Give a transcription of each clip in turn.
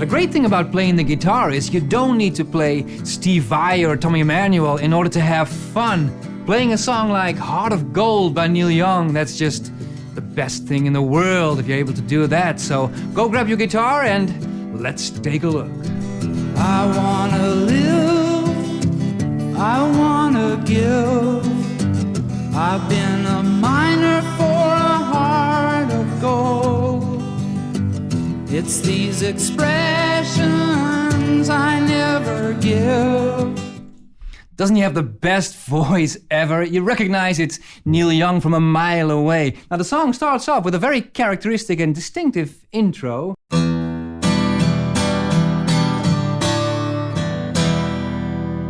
The great thing about playing the guitar is you don't need to play Steve Vai or Tommy Emmanuel in order to have fun. Playing a song like Heart of Gold by Neil Young, that's just the best thing in the world if you're able to do that. So go grab your guitar and let's take a look. I wanna live, I wanna give. I've been a miner for a heart of gold. It's these expressions I never give. Doesn't he have the best voice ever? You recognize it's Neil Young from a mile away. Now the song starts off with a very characteristic and distinctive intro.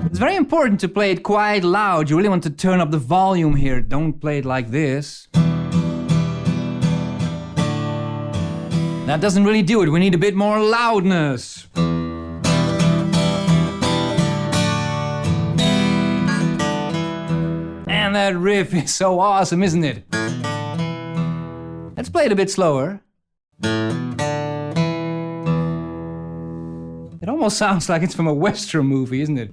It's very important to play it quite loud. You really want to turn up the volume here. Don't play it like this. That doesn't really do it. We need a bit more loudness. And that riff is so awesome, isn't it? Let's play it a bit slower. It almost sounds like it's from a Western movie, isn't it?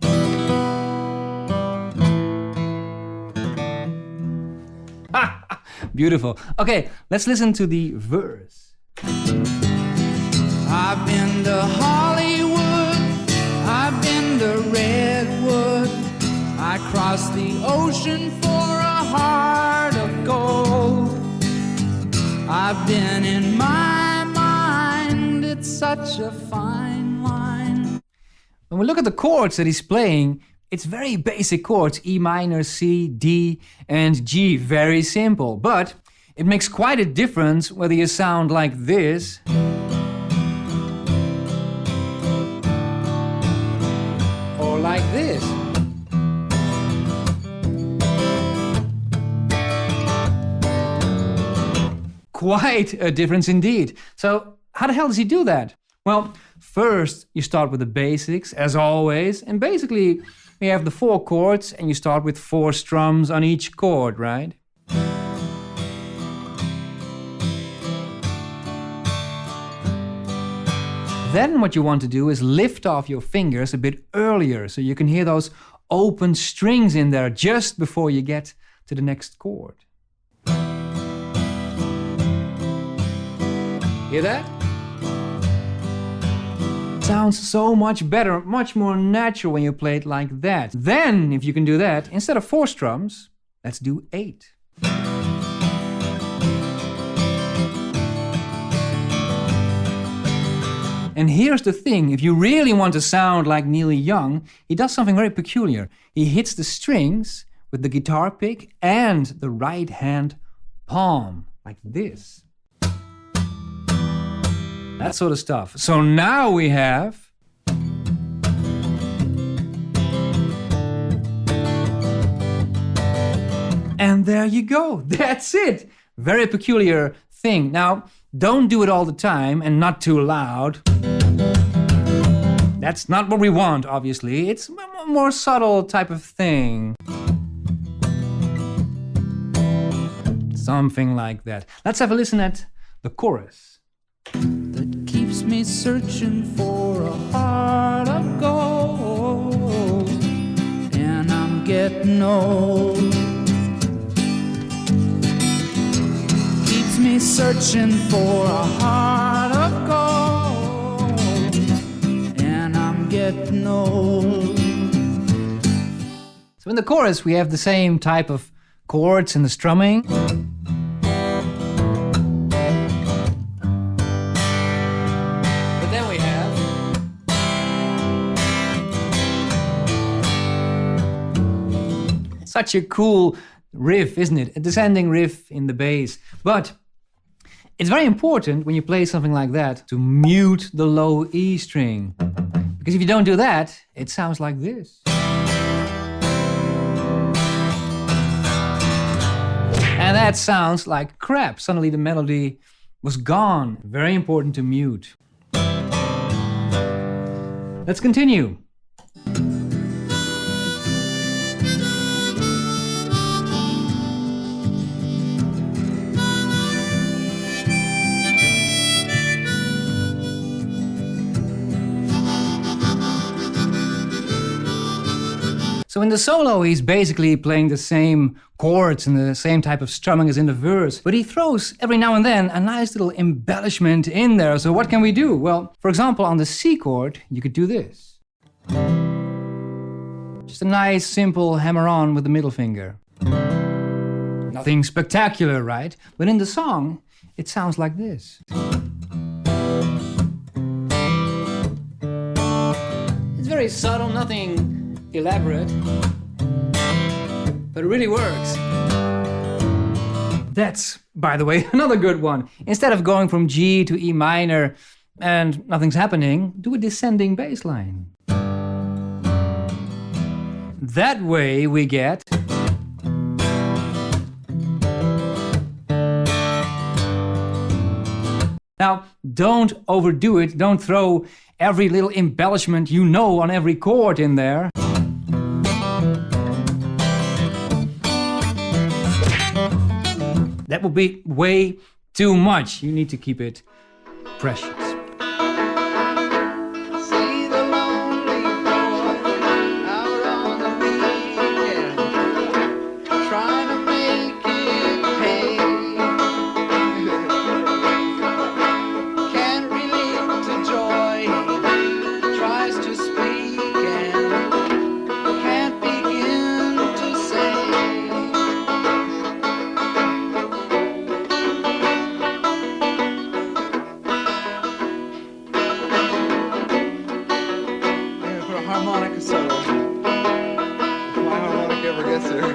Beautiful. Okay, let's listen to the verse. I've been to Hollywood, I've been to Redwood, I crossed the ocean for a heart of gold. I've been in my mind, it's such a fine line. When we look at the chords that he's playing, it's very basic chords, E minor, C, D, and G, very simple. But it makes quite a difference whether you sound like this, or like this. Quite a difference indeed. So how the hell does he do that? Well, first you start with the basics, as always, and basically we have the 4 chords and you start with 4 strums on each chord, right? Then what you want to do is lift off your fingers a bit earlier so you can hear those open strings in there just before you get to the next chord. Hear that? Sounds so much better, much more natural when you play it like that. Then, if you can do that, instead of 4 strums, let's do 8. And here's the thing, if you really want to sound like Neil Young, he does something very peculiar. He hits the strings with the guitar pick and the right hand palm, like this. That sort of stuff. So now we have... And there you go. That's it. Very peculiar thing. Now, don't do it all the time and not too loud. That's not what we want, obviously. It's a more subtle type of thing. Something like that. Let's have a listen at the chorus. That keeps me searching for a heart of gold, and I'm getting old. Keeps me searching for a heart of gold, and I'm getting old. So in the chorus we have the same type of chords in the strumming. Such a cool riff, isn't it? A descending riff in the bass. But it's very important when you play something like that to mute the low E string. Because if you don't do that, it sounds like this. And that sounds like crap. Suddenly the melody was gone. Very important to mute. Let's continue. So in the solo, he's basically playing the same chords and the same type of strumming as in the verse, but he throws every now and then a nice little embellishment in there. So what can we do? Well, for example, on the C chord, you could do this. Just a nice, simple hammer-on with the middle finger. Nothing spectacular, right? But in the song, it sounds like this. It's very subtle, nothing elaborate, but it really works. That's, by the way, another good one. Instead of going from G to E minor and nothing's happening, do a descending bass line. That way we get... Now, don't overdo it. Don't throw every little embellishment you know on every chord in there. That would be way too much. You need to keep it precious. Harmonica solo. If my harmonica ever gets there.